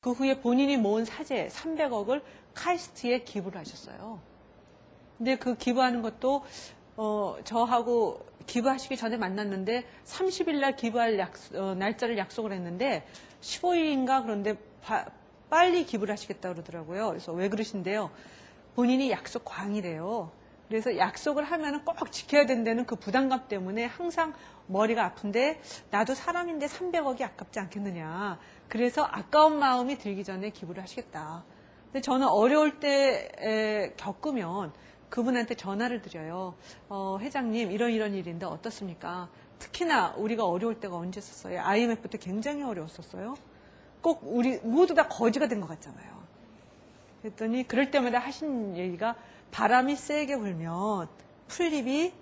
그 후에 본인이 모은 사재 300억을 카이스트에 기부를 하셨어요. 근데 그 기부하는 것도 저하고 기부하시기 전에 만났는데 30일 날 기부할 날짜를 약속을 했는데 15일인가 그런데 빨리 기부를 하시겠다고 그러더라고요. 그래서 왜 그러신데요? 본인이 약속 광이래요. 그래서 약속을 하면 꼭 지켜야 된다는 그 부담감 때문에 항상 머리가 아픈데 나도 사람인데 300억이 아깝지 않겠느냐. 그래서 아까운 마음이 들기 전에 기부를 하시겠다. 근데 저는 어려울 때 겪으면 그분한테 전화를 드려요. 회장님 이런 일인데 어떻습니까? 특히나 우리가 어려울 때가 언제 있었어요? IMF 때 굉장히 어려웠었어요. 꼭 우리 모두 다 거지가 된 것 같잖아요. 그랬더니 그럴 때마다 하신 얘기가 바람이 세게 불면 풀잎이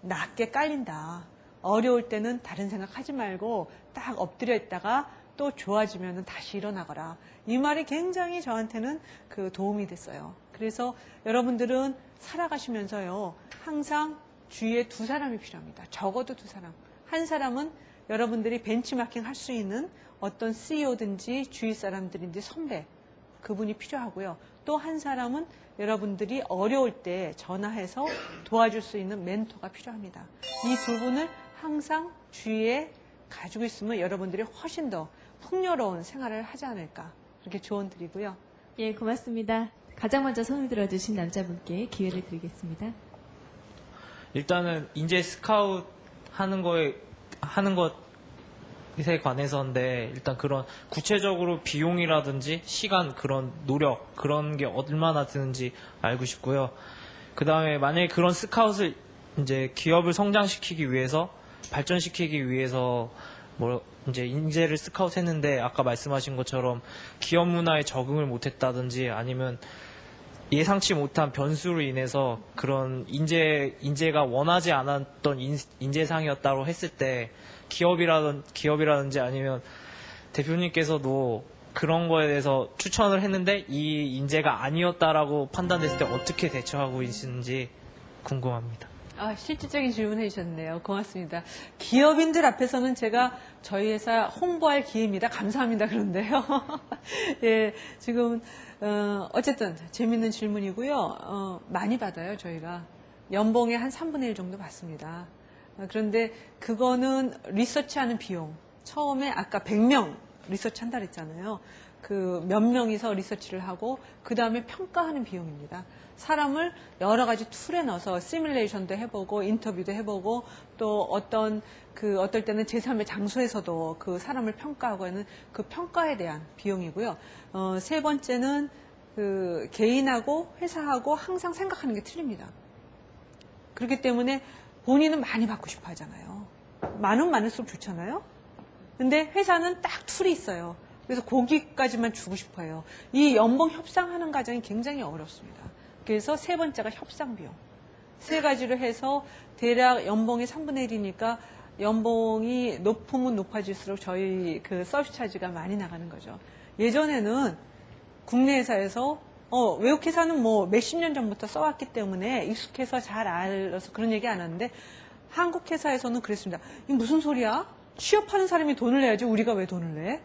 낮게 깔린다. 어려울 때는 다른 생각하지 말고 딱 엎드려 있다가 또 좋아지면 다시 일어나거라. 이 말이 굉장히 저한테는 그 도움이 됐어요. 그래서 여러분들은 살아가시면서요. 항상 주위에 두 사람이 필요합니다. 적어도 두 사람. 한 사람은 여러분들이 벤치마킹 할 수 있는 어떤 CEO든지 주위 사람들인지 선배. 그분이 필요하고요. 또 한 사람은 여러분들이 어려울 때 전화해서 도와줄 수 있는 멘토가 필요합니다. 이 두 분을 항상 주위에 가지고 있으면 여러분들이 훨씬 더 풍요로운 생활을 하지 않을까. 그렇게 조언 드리고요. 예, 고맙습니다. 가장 먼저 손을 들어주신 남자분께 기회를 드리겠습니다. 일단은 인재 스카웃 하는 것에 관해서인데 일단 그런 구체적으로 비용이라든지 시간 그런 노력 그런 게 얼마나 드는지 알고 싶고요. 그 다음에 만약에 그런 스카웃을 이제 기업을 성장시키기 위해서 발전시키기 위해서 이제 인재를 스카웃했는데 아까 말씀하신 것처럼 기업 문화에 적응을 못했다든지 아니면 예상치 못한 변수로 인해서 그런 인재가 원하지 않았던 인재상이었다고 했을 때 기업이라든지 아니면 대표님께서도 그런 거에 대해서 추천을 했는데 이 인재가 아니었다라고 판단됐을 때 어떻게 대처하고 계시는지 궁금합니다. 실질적인 질문을 해주셨네요. 고맙습니다. 기업인들 앞에서는 제가 저희 회사 홍보할 기회입니다. 감사합니다. 그런데요. 예, 지금 어쨌든 재밌는 질문이고요. 많이 받아요. 저희가 연봉의 한 3분의 1 정도 받습니다. 그런데 그거는 리서치하는 비용. 처음에 아까 100명 리서치 한다 그랬잖아요. 그 몇 명이서 리서치를 하고 그 다음에 평가하는 비용입니다. 사람을 여러 가지 툴에 넣어서 시뮬레이션도 해보고 인터뷰도 해보고 또 어떨 때는 제3의 장소에서도 그 사람을 평가하고 하는 그 평가에 대한 비용이고요. 세 번째는 그 개인하고 회사하고 항상 생각하는 게 틀립니다. 그렇기 때문에 본인은 많이 받고 싶어 하잖아요. 많을수록 좋잖아요. 근데 회사는 딱 툴이 있어요. 그래서 거기까지만 주고 싶어 해요. 이 연봉 협상하는 과정이 굉장히 어렵습니다. 그래서 세 번째가 협상 비용. 세 가지로 해서 대략 연봉이 3분의 1이니까 연봉이 높으면 높아질수록 저희 그 서비스 차지가 많이 나가는 거죠. 예전에는 국내 회사에서 외국 회사는 뭐 몇십 년 전부터 써왔기 때문에 익숙해서 잘 알아서 그런 얘기 안 하는데 한국 회사에서는 그랬습니다. 이게 무슨 소리야? 취업하는 사람이 돈을 내야지 우리가 왜 돈을 내?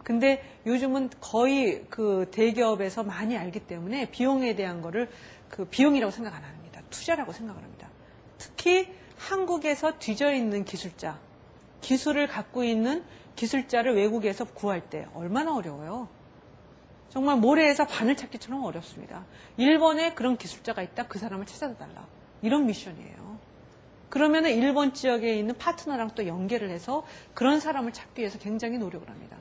근데 요즘은 거의 그 대기업에서 많이 알기 때문에 비용에 대한 거를 그 비용이라고 생각 안 합니다. 투자라고 생각을 합니다. 특히 한국에서 뒤져 있는 기술자, 기술을 갖고 있는 기술자를 외국에서 구할 때 얼마나 어려워요. 정말 모래에서 바늘 찾기처럼 어렵습니다. 일본에 그런 기술자가 있다. 그 사람을 찾아다 달라. 이런 미션이에요. 그러면 일본 지역에 있는 파트너랑 또 연계를 해서 그런 사람을 찾기 위해서 굉장히 노력을 합니다.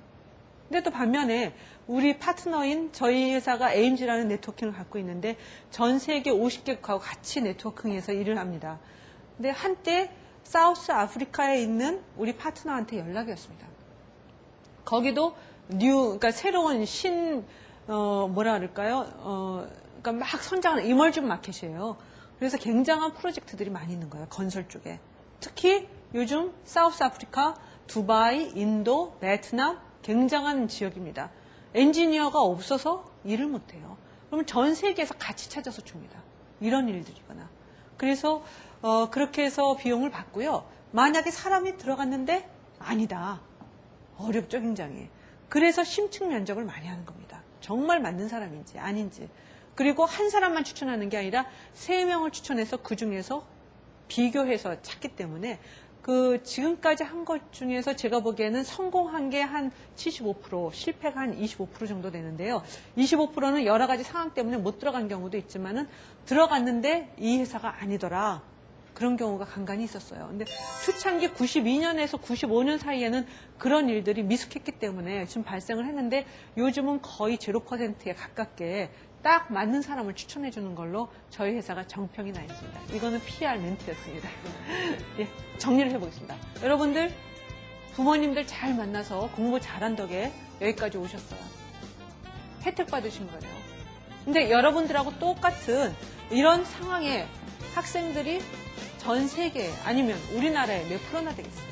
근데 또 반면에 우리 파트너인 저희 회사가 AIMG라는 네트워킹을 갖고 있는데 전 세계 50개국하고 같이 네트워킹해서 일을 합니다. 근데 한때 사우스 아프리카에 있는 우리 파트너한테 연락이 왔습니다. 거기도 그러니까 새로운 뭐라 그럴까요? 그러니까 막 선장하는 이머징 마켓이에요. 그래서 굉장한 프로젝트들이 많이 있는 거예요. 건설 쪽에. 특히 요즘 사우스 아프리카, 두바이, 인도, 베트남 굉장한 지역입니다. 엔지니어가 없어서 일을 못해요. 그러면 전 세계에서 같이 찾아서 줍니다. 이런 일들이거나. 그래서 그렇게 해서 비용을 받고요. 만약에 사람이 들어갔는데 아니다. 어렵죠, 굉장히. 그래서 심층 면접을 많이 하는 겁니다. 정말 맞는 사람인지 아닌지. 그리고 한 사람만 추천하는 게 아니라 3명을 추천해서 그 중에서 비교해서 찾기 때문에 그 지금까지 한 것 중에서 제가 보기에는 성공한 게 한 75%, 실패가 한 25% 정도 되는데요. 25%는 여러 가지 상황 때문에 못 들어간 경우도 있지만은 들어갔는데 이 회사가 아니더라. 그런 경우가 간간히 있었어요. 근데 초창기 92년에서 95년 사이에는 그런 일들이 미숙했기 때문에 지금 발생을 했는데 요즘은 거의 0%에 가깝게 딱 맞는 사람을 추천해 주는 걸로 저희 회사가 정평이 나 있습니다. 이거는 PR 멘트였습니다. 예, 정리를 해보겠습니다. 여러분들 부모님들 잘 만나서 공부 잘한 덕에 여기까지 오셨어요. 혜택 받으신 거예요. 근데 여러분들하고 똑같은 이런 상황에 학생들이 전 세계 아니면 우리나라에 몇 프로나 되겠어요.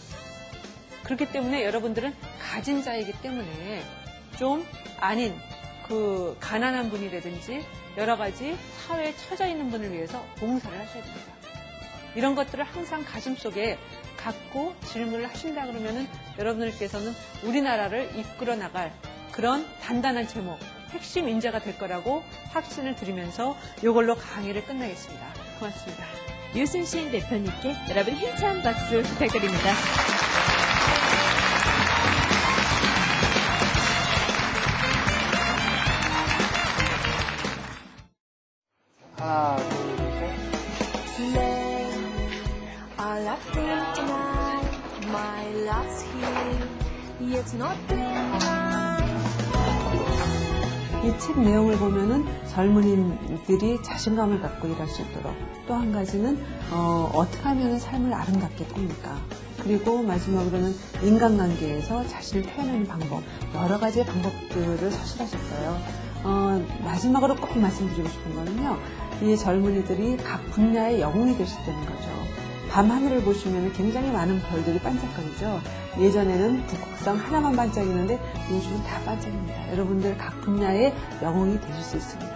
그렇기 때문에 여러분들은 가진 자이기 때문에 좀 아닌 그 가난한 분이라든지 여러 가지 사회에 처져 있는 분을 위해서 봉사를 하셔야 됩니다. 이런 것들을 항상 가슴속에 갖고 질문을 하신다 그러면은 여러분들께서는 우리나라를 이끌어 나갈 그런 단단한 제목, 핵심 인재가 될 거라고 확신을 드리면서 이걸로 강의를 끝내겠습니다. 고맙습니다. 유순신 대표님께 여러분 힘찬 박수 부탁드립니다. 하나, 둘, 셋. All I think tonight, my love's here, yet not tonight. 이 책 내용을 보면은 젊은이들이 자신감을 갖고 일할 수 있도록 또 한 가지는 어떻게 하면 삶을 아름답게 꿉니까? 그리고 마지막으로는 인간관계에서 자신을 표현하는 방법, 여러 가지의 방법들을 서술하셨어요. 마지막으로 꼭 말씀드리고 싶은 거는요, 이 젊은이들이 각 분야의 영웅이 될 수 있다는 거죠. 밤하늘을 보시면 굉장히 많은 별들이 반짝거리죠. 예전에는 북극성 하나만 반짝이는데 요즘은 다 반짝입니다. 여러분들 각 분야의 영웅이 되실 수 있습니다.